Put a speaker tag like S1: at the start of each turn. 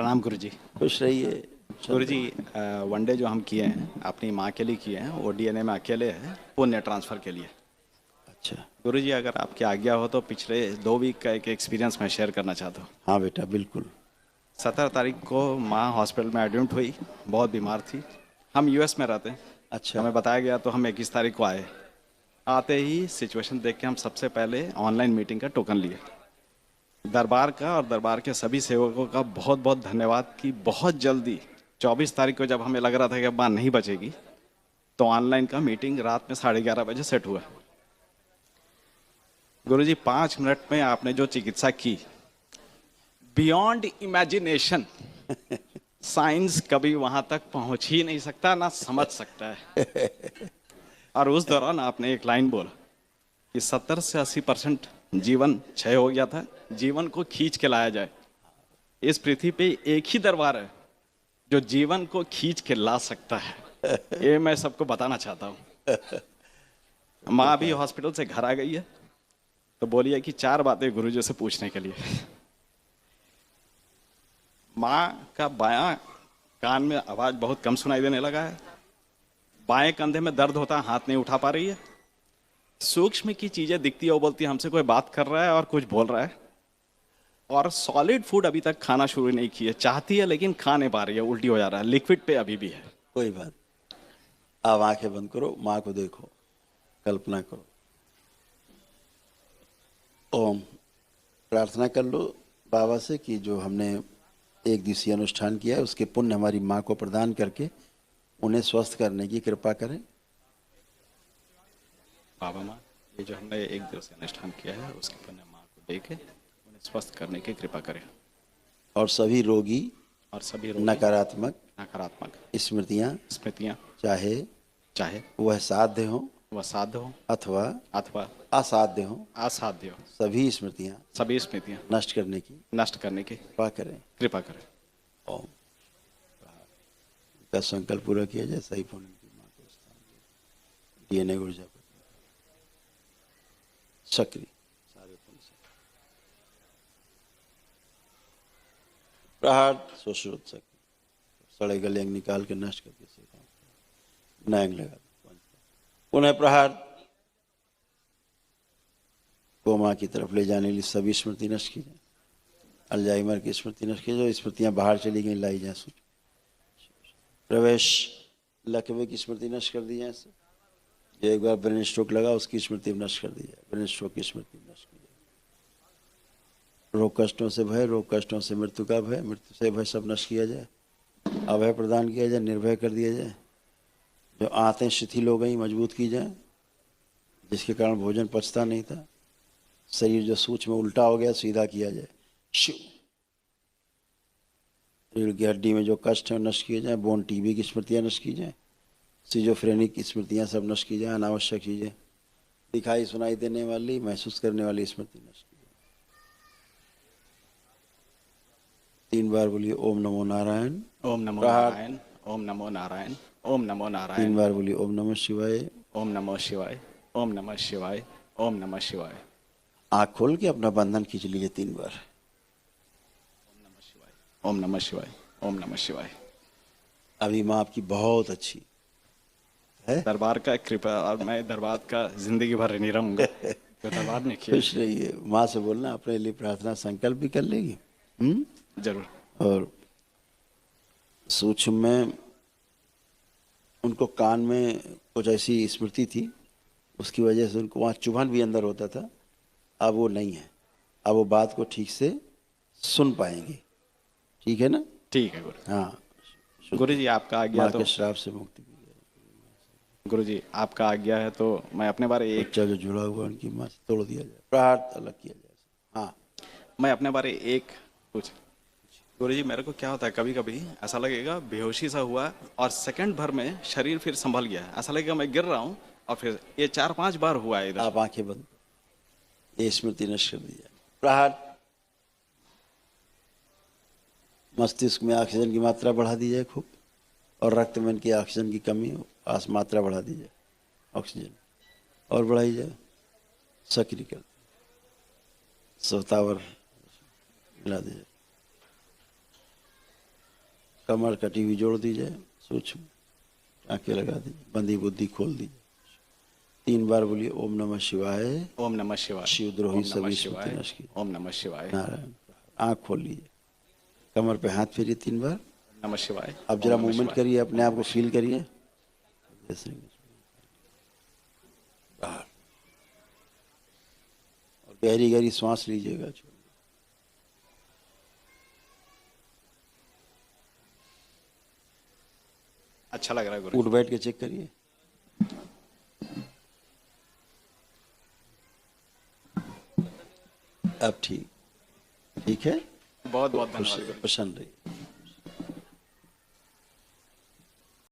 S1: प्रणाम गुरु जी।
S2: खुश रहिए।
S1: गुरु
S2: चलते
S1: जी, वनडे जो हम किए हैं अपनी माँ के लिए किए हैं, वो डीएनए में अकेले है पुण्य ट्रांसफ़र के लिए।
S2: अच्छा।
S1: गुरु जी, अगर आपकी आज्ञा हो तो पिछले 2 वीक का एक एक्सपीरियंस मैं शेयर करना चाहता हूँ।
S2: हाँ बेटा, बिल्कुल।
S1: 17 तारीख को माँ हॉस्पिटल में एडमिट हुई, बहुत बीमार थी। हम यूएस में रहते हैं,
S2: अच्छा।
S1: हमें बताया गया तो हम 21 तारीख को आए। आते ही सिचुएशन देख के हम सबसे पहले ऑनलाइन मीटिंग का टोकन लिए। दरबार का और दरबार के सभी सेवकों का बहुत बहुत धन्यवाद कि बहुत जल्दी 24 तारीख को जब हमें लग रहा था कि अब माँ नहीं बचेगी, तो ऑनलाइन का मीटिंग रात में 11:30 बजे सेट हुआ। गुरुजी, 5 मिनट में आपने जो चिकित्सा की, बियॉन्ड इमेजिनेशन। साइंस कभी वहां तक पहुंच ही नहीं सकता, ना समझ सकता है। और उस दौरान आपने एक लाइन बोला कि 70 से 80% जीवन क्षय हो गया था, जीवन को खींच के लाया जाए। इस पृथ्वी पे एक ही दरबार है जो जीवन को खींच के ला सकता है। ये मैं सबको बताना चाहता हूँ। माँ अभी हॉस्पिटल से घर आ गई है, तो बोली है कि 4 बातें गुरुजी से पूछने के लिए। माँ का बायां कान में आवाज बहुत कम सुनाई देने लगा है, बाएं कंधे में दर्द होता है, हाथ नहीं उठा पा रही है। सूक्ष्म की चीजें दिखती है, वो बोलती है हमसे कोई बात कर रहा है और कुछ बोल रहा है। और सॉलिड फूड अभी तक खाना शुरू नहीं की है, चाहती है लेकिन खा नहीं पा रही है, उल्टी हो जा रहा है, लिक्विड पे अभी भी है।
S2: कोई बात। आप आंखें बंद करो, माँ को देखो, कल्पना करो। ओम। प्रार्थना कर लो बाबा से कि जो हमने एक दिवसीय अनुष्ठान किया है उसके पुण्य हमारी माँ को प्रदान करके उन्हें स्वस्थ करने की कृपा करें।
S1: बाबा माँ, ये जो हमने एक दिवसीय अनुष्ठान किया है उसके पुण्य माँ को देके उन्हें स्वस्थ करने की कृपा करें।
S2: और सभी रोगी
S1: और सभी रोगी
S2: नकारात्मक
S1: नकारात्मक
S2: स्मृतियाँ,
S1: स्मृतियाँ,
S2: चाहे
S1: चाहे
S2: वह साध्य हो
S1: वह साध्य हो
S2: अथवा
S1: अथवा
S2: असाध्य हो,
S1: असाध्य हो,
S2: सभी स्मृतियाँ
S1: सभी स्मृतियाँ
S2: नष्ट करने की
S1: नष्ट करने की
S2: कृपा करें।
S1: कृपा करें।
S2: ओम। का संकल्प पूरा किया जाए। सही पुण्य की माँ को स्थान डीएनए ऊर्जा सक्रिय सारे पुण्य से प्रहार सुश्रुत सक्रिय सड़े गले अंग निकाल के नष्ट करके नया अंग लगा पुनः प्रहार कोमा की तरफ ले जाने के लिए सभी स्मृति नष्ट की जाए। अल्जाइमर की स्मृति नष्ट की, जो स्मृतियां बाहर चली गई लाई जाए। सूच प्रवेश लकवे की स्मृति नष्ट कर दी जाए। जो एक बार ब्रेन स्ट्रोक लगा उसकी स्मृति नष्ट कर दी जाए। ब्रेन स्ट्रोक की स्मृति नष्ट की जाए। रोग कष्टों से भय, रोग कष्टों से मृत्यु का भय, मृत्यु से भय सब नष्ट किया जाए। अभय प्रदान किया जाए, निर्भय कर दिया जाए। जो आंतें शिथिल हो गई मजबूत की जाए, जिसके कारण भोजन पचता नहीं था। शरीर जो सूक्ष्म में उल्टा हो गया सीधा किया जाए। शिव रीढ़ की हड्डी में जो कष्ट है नष्ट किए जाए। बोन टीबी की स्मृतियाँ नष्ट की जाए। सिजोफ्रेनिक की स्मृतियाँ सब नष्ट की जाए। अनावश्यक चीजें दिखाई सुनाई देने वाली महसूस करने वाली स्मृति नष्ट की जाए। 3 बार बोलिए ओम नमो नारायण।
S1: ओम नमो
S2: प्रहार।
S1: नारायण, ओम नमो नारायण, ओम नमो
S2: 3
S1: नारायण,
S2: बार बोलिए ओम नमः शिवाय।
S1: ओम नमः शिवाय, ओम नमः शिवाय, ओम नमः शिवाय।
S2: आँख खोल के अपना बंधन खींच लीजिए 3 बार।
S1: ओम नमः शिवाय, ओम नमः शिवाय।
S2: अभी माँ आपकी बहुत अच्छी है।
S1: दरबार का कृपा, और मैं दरबार का जिंदगी भर नहीं रहूंगा, तो दरबार ने किया।
S2: खुश रहिए। माँ से बोलना अपने लिए प्रार्थना संकल्प भी कर लेगी।
S1: जरूर।
S2: और सूक्ष्म में उनको कान में कुछ ऐसी स्मृति थी, उसकी वजह से उनको वहाँ चुभन भी अंदर होता था। अब वो नहीं है, अब वो बात को ठीक से सुन पाएंगे। ठीक है ना?
S1: ठीक है गुरु।
S2: हाँ।
S1: गुरु जी, आपका आज्ञा
S2: माँ
S1: तो
S2: के श्राप से मुक्ति भी है।
S1: गुरु जी, आपका आज्ञा है तो मैं अपने बारे एक
S2: बच्चा जो जुड़ा हुआ उनकी माँ से तोड़ दिया जाए, प्रहार अलग किया जाए। हाँ।
S1: मैं अपने बारे एक कुछ गुरु जी, मेरे को क्या होता है, कभी कभी ऐसा लगेगा बेहोशी सा हुआ और सेकंड भर में शरीर फिर संभल गया है, ऐसा लगेगा मैं गिर रहा हूँ। और फिर ये 4-5 बार हुआ है इधर।
S2: आप आंखें बंद, ये स्मृति नष्ट कर दी जाए। प्रहार। मस्तिष्क में ऑक्सीजन की मात्रा बढ़ा दी जाए खूब, और रक्त में इनकी ऑक्सीजन की कमी हो, मात्रा बढ़ा दी जाए। ऑक्सीजन और बढ़ाई जाए। सक्रिय कर स्वतावर मिला दी जाए। कमर कटी हुई जोड़ दी जाए, सूक्ष्म आंखें लगा दीजिए, बंदी बुद्धि खोल दीजिए। 3 बार बोलिए ओम नमः शिवाय।
S1: ओम नमः शिवाय।
S2: शिवद्रोही
S1: ओम नमः
S2: सभी
S1: शिवाय।
S2: स्मृति नष्ट कीजिए।
S1: ओम नमः शिवाय।
S2: नारायण। आंख खोल लीजिए, कमर पे हाथ फेरिए 3 बार।
S1: नमः शिवाय।
S2: अब जरा
S1: ओम नमः
S2: मूवमेंट
S1: शिवाय।
S2: करिए, अपने आप को फील करिए। जैसे बाहर और गहरी गहरी श्वास लीजिएगा।
S1: अच्छा लग रहा है गुरु
S2: उठ बैठ के चेक करिए। अब ठीक है।
S1: बहुत बहुत
S2: खुश
S1: धन्यवाद गुरु।
S2: प्रसन्न रहिए।